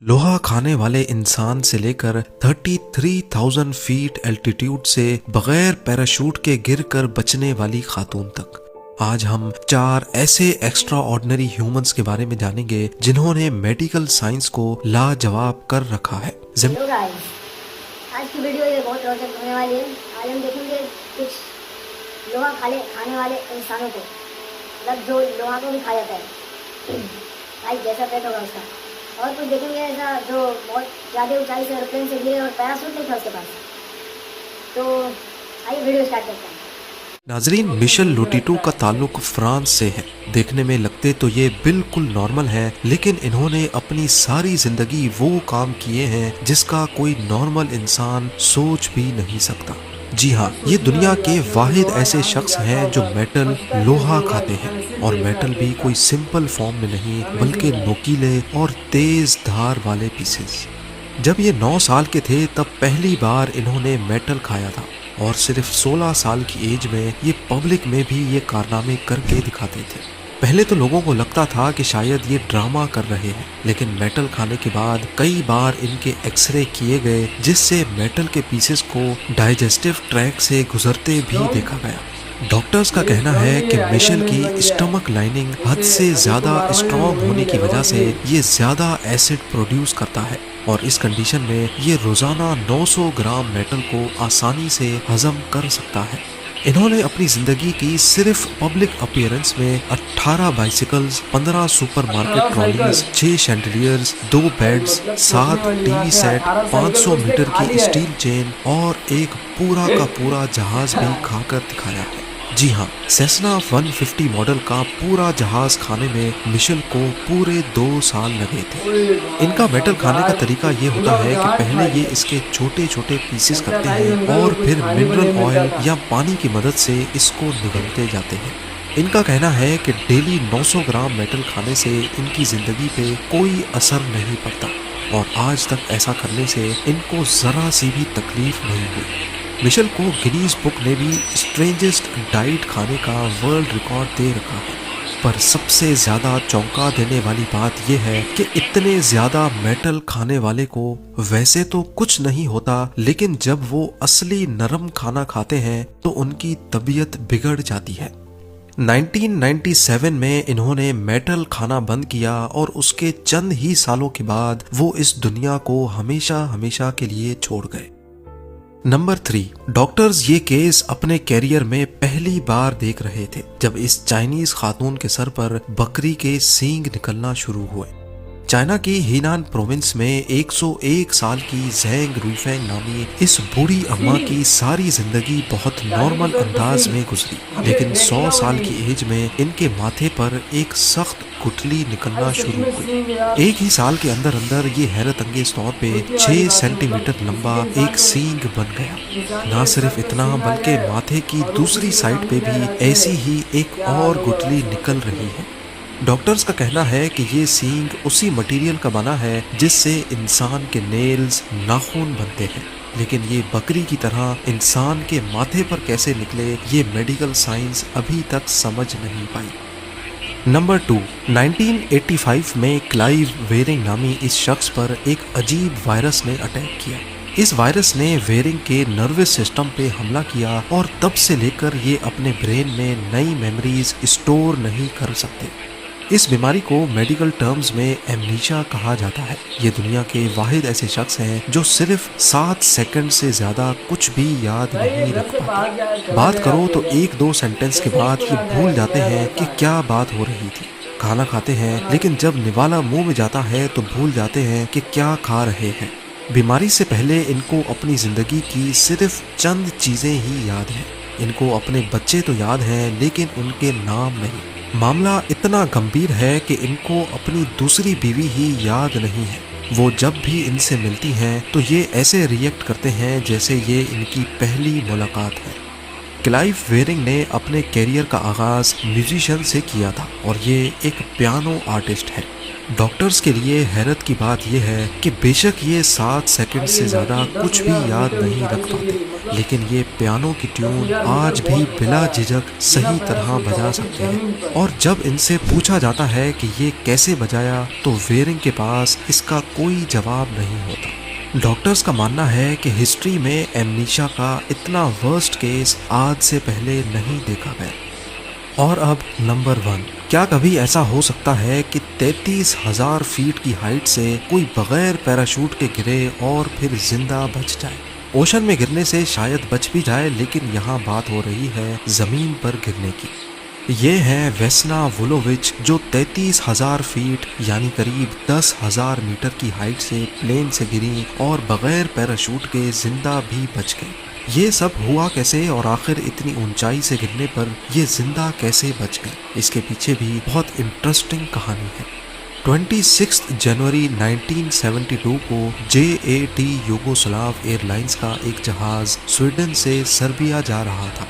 लोहा खाने वाले इंसान से लेकर 33,000 फीट एल्टीट्यूड से बगैर पैराशूट के गिरकर बचने वाली खातून तक। आज हम 4 ऐसे एक्स्ट्रा ऑर्डिनरी ह्यूमंस के बारे में जानेंगे जिन्होंने मेडिकल साइंस को लाजवाब कर रखा है। हेलो गाइस, आज की वीडियो ये बहुत रोचक होने वाली है। आज हम देखेंगे कुछ लोहा खाने वाले इंसानों को, मतलब जो लोहा को भी खा जाता है, लाइक जैसा पेट होगा उसका। और कुछ देखेंगे ऐसा जो बहुत ज़्यादा ऊंचाई से एरोप्लेन से गिरे और पैराशूट नहीं था उसके पास। तो आइए वीडियो स्टार्ट करते हैं। नाजरीन, मिशेल लोटिटो का ताल्लुक फ्रांस से है। देखने में लगते तो ये बिल्कुल नॉर्मल है, लेकिन इन्होंने अपनी सारी जिंदगी वो काम किए हैं जिसका कोई नॉर्मल इंसान सोच भी नहीं सकता। जी हाँ, ये दुनिया के वाहिद ऐसे शख्स हैं जो मेटल लोहा खाते हैं, और मेटल भी कोई सिंपल फॉर्म में नहीं बल्कि नोकीले और तेज धार वाले पीसेस। जब ये 9 साल के थे तब पहली बार इन्होंने मेटल खाया था, और सिर्फ 16 साल की एज में ये पब्लिक में भी ये कारनामे करके दिखाते थे। पहले तो लोगों को लगता था कि शायद ये ड्रामा कर रहे हैं, लेकिन मेटल खाने के बाद कई बार इनके एक्सरे किए गए जिससे मेटल के पीसेस को डाइजेस्टिव ट्रैक से गुजरते भी देखा गया। डॉक्टर्स का कहना है कि मिशेल की स्टमक लाइनिंग हद से ज्यादा स्ट्रॉन्ग होने की वजह से ये ज्यादा एसिड प्रोड्यूस करता है, और इस कंडीशन में ये रोजाना 900 ग्राम मेटल को आसानी से हजम कर सकता है। इन्होंने अपनी जिंदगी की सिर्फ पब्लिक अपीयरेंस में 18 bicycles, 15 supermarket trolleys, 6 chandeliers, 2 beds, 7 TV set, 500 metre की स्टील चेन और एक पूरा का पूरा जहाज भी खाकर दिखाया है। जी हाँ, सेस्ना 150 मॉडल का पूरा जहाज खाने में मिशेल को पूरे 2 साल लगे थे। इनका मेटल खाने का तरीका ये होता है कि पहले ये इसके छोटे छोटे पीसेस करते हैं और फिर मिनरल ऑयल या पानी की मदद से इसको निगलते जाते हैं। इनका कहना है कि डेली 900 ग्राम मेटल खाने से इनकी जिंदगी पे कोई असर नहीं पड़ता, और आज तक ऐसा करने से इनको जरा सी भी तकलीफ नहीं हुई। मिशेल को गिनीज बुक ने भी स्ट्रेंजेस्ट डाइट खाने का वर्ल्ड रिकॉर्ड दे रखा है। पर सबसे ज्यादा चौंका देने वाली बात यह है कि इतने ज्यादा मेटल खाने वाले को वैसे तो कुछ नहीं होता, लेकिन जब वो असली नरम खाना खाते हैं तो उनकी तबीयत बिगड़ जाती है। 1997 में इन्होंने मेटल खाना बंद किया, और उसके चंद ही सालों के बाद वो इस दुनिया को हमेशा हमेशा के लिए छोड़ गए। नंबर 3, डॉक्टर्स ये केस अपने कैरियर में पहली बार देख रहे थे जब इस चाइनीज खातून के सर पर बकरी के सींग निकलना शुरू हुए। चाइना की हीनान प्रोविंस में 101 साल की ज़ैंग रुइफेंग नामी इस बूढ़ी अम्मा की सारी जिंदगी बहुत नॉर्मल अंदाज में गुजरी, लेकिन 100 साल की एज में इनके माथे पर एक सख्त गुठली निकलना शुरू हुई। एक ही साल के अंदर अंदर ये हैरत अंगेज तौर पे 6 सेंटीमीटर लंबा एक सींग बन गया। ना सिर्फ इतना, बल्कि माथे की दूसरी साइड पे भी ऐसी ही एक और गुठली निकल रही है। डॉक्टर्स का कहना है कि ये सींग उसी मटेरियल का बना है जिससे इंसान के नेल्स, नाखून बनते हैं, लेकिन ये बकरी की तरह इंसान के माथे पर कैसे निकले ये मेडिकल साइंस अभी तक समझ नहीं पाई। नंबर 2, 1985 में क्लाइव वेरिंग नामी इस शख्स पर एक अजीब वायरस ने अटैक किया। इस वायरस ने वेरिंग के नर्वस सिस्टम पे हमला किया, और तब से लेकर ये अपने ब्रेन में नई मेमोरीज स्टोर नहीं कर सकते। इस बीमारी को मेडिकल टर्म्स में एमनीशिया कहा जाता है। ये दुनिया के वाहिद ऐसे शख्स हैं जो सिर्फ 7 सेकंड से ज्यादा कुछ भी याद नहीं रख पाते। बात करो तो 1-2 सेंटेंस के बाद ये भूल जाते हैं कि क्या बात हो रही थी। खाना खाते हैं, लेकिन जब निवाला मुंह में जाता है तो भूल जाते हैं कि क्या खा रहे हैं। बीमारी से पहले इनको अपनी जिंदगी की सिर्फ चंद चीजें ही याद हैं। इनको अपने बच्चे तो याद हैं, लेकिन उनके नाम नहीं। मामला इतना गंभीर है कि इनको अपनी दूसरी बीवी ही याद नहीं है। वो जब भी इनसे मिलती हैं तो ये ऐसे रिएक्ट करते हैं जैसे ये इनकी पहली मुलाकात है। क्लाइव वेरिंग ने अपने कैरियर का आगाज म्यूजिशियन से किया था, और ये एक पियानो आर्टिस्ट है। डॉक्टर्स के लिए हैरत की बात यह है कि बेशक ये 7 सेकंड से ज़्यादा कुछ भी याद नहीं रख पाते, लेकिन ये पियानो की ट्यून आज भी बिला झिझक सही तरह बजा सकते हैं। और जब इनसे पूछा जाता है कि ये कैसे बजाया तो वेरिंग के पास इसका कोई जवाब नहीं होता। डॉक्टर्स का मानना है कि हिस्ट्री में एमनीशिया का इतना वर्स्ट केस आज से पहले नहीं देखा गया। और अब नंबर 1, क्या कभी ऐसा हो सकता है कि 33,000 फीट की हाइट से कोई बगैर पैराशूट के गिरे और फिर जिंदा बच जाए? ओशन में गिरने से शायद बच भी जाए, लेकिन यहाँ बात हो रही है जमीन पर गिरने की। ये है वेस्ना वुलोविच, जो 33,000 फीट यानी करीब 10,000 मीटर की हाइट से प्लेन से गिरी और बगैर पैराशूट के जिंदा भी बच गई। ये सब हुआ कैसे और आखिर इतनी ऊंचाई से गिरने पर ये जिंदा कैसे बच गए? इसके पीछे भी बहुत इंटरेस्टिंग कहानी है। 26 जनवरी 1972 को JAT यूगोस्लाव एयरलाइंस का एक जहाज स्वीडन से सर्बिया जा रहा था।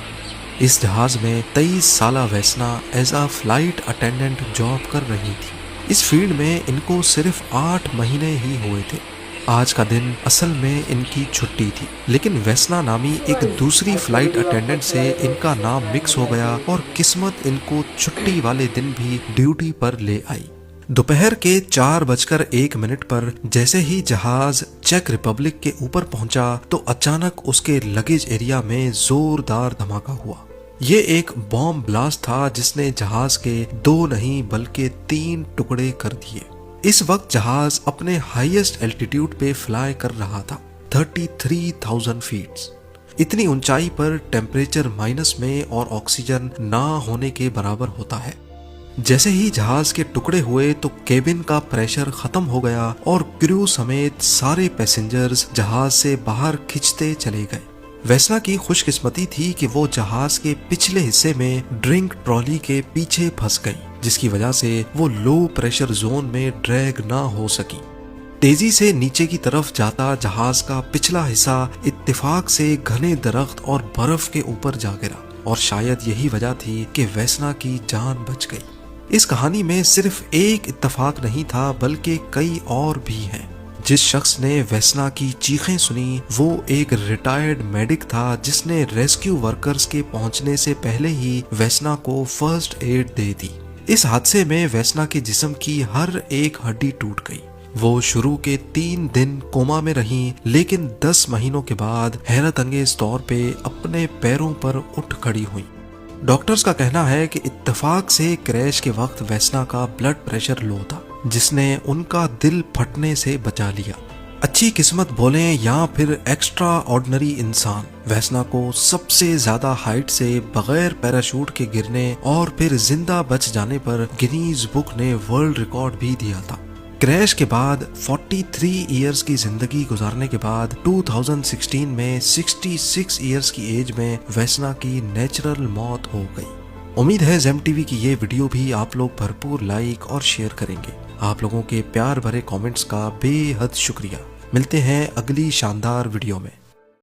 इस जहाज में 23 साला Vesna as a flight attendant job कर रही थी। इस फील्ड में इनको सिर्फ 8 महीने ही हुए थे। आज का दिन असल में इनकी छुट्टी थी, लेकिन वेस्ना नामी एक दूसरी फ्लाइट अटेंडेंट से इनका नाम मिक्स हो गया और किस्मत इनको छुट्टी वाले दिन भी ड्यूटी पर ले आई। दोपहर के 4:01 पर जैसे ही जहाज चेक रिपब्लिक के ऊपर पहुंचा तो अचानक उसके लगेज एरिया में जोरदार धमाका हुआ। ये एक बॉम्ब ब्लास्ट था जिसने जहाज के 2 नहीं बल्कि 3 टुकड़े कर दिए। इस वक्त जहाज अपने हाईएस्ट एल्टीट्यूड पे फ्लाई कर रहा था, 33,000 फीट। इतनी ऊंचाई पर टेम्परेचर माइनस में और ऑक्सीजन ना होने के बराबर होता है। जैसे ही जहाज के टुकड़े हुए तो केबिन का प्रेशर खत्म हो गया और क्रू समेत सारे पैसेंजर्स जहाज से बाहर खिंचते चले गए। वेस्ना की खुशकिस्मती थी कि वो जहाज के पिछले हिस्से में ड्रिंक ट्रॉली के पीछे फंस गई, जिसकी वजह से वो लो प्रेशर जोन में ड्रैग ना हो सकी। तेजी से नीचे की तरफ जाता जहाज का पिछला हिस्सा इत्तेफाक से घने दरख्त और बर्फ के ऊपर जा गिरा और शायद यही वजह थी कि वेस्ना की जान बच गई। इस कहानी में सिर्फ एक इत्तेफाक नहीं था बल्कि कई और भी हैं। जिस शख्स ने वेस्ना की चीखें सुनी वो एक रिटायर्ड मेडिक था जिसने रेस्क्यू वर्कर्स के पहुंचने से पहले ही वेस्ना को फर्स्ट एड दे दी। इस हादसे में वेस्ना के जिस्म की हर एक हड्डी टूट गई। वो शुरू के 3 दिन कोमा में रही, लेकिन 10 महीनों के बाद हैरत अंगेज तौर पे अपने पैरों पर उठ खड़ी हुई। डॉक्टर्स का कहना है कि इत्तेफाक से क्रैश के वक्त वेस्ना का ब्लड प्रेशर लो था, जिसने उनका दिल फटने से बचा लिया। अच्छी किस्मत बोले या फिर एक्स्ट्रा ऑर्डिनरी इंसान, वेस्ना को सबसे ज्यादा हाइट से बगैर पैराशूट के गिरने और फिर जिंदा बच जाने पर गिनीज बुक ने वर्ल्ड रिकॉर्ड भी दिया था। क्रैश के बाद 43 इयर्स की जिंदगी गुजारने के बाद 2016 में 66 इयर्स की एज में वेस्ना की नेचुरल मौत हो गई। उम्मीद है जेम टीवी की ये वीडियो भी आप लोग भरपूर लाइक और शेयर करेंगे। आप लोगों के प्यार भरे कमेंट्स का बेहद शुक्रिया। मिलते हैं अगली शानदार वीडियो में।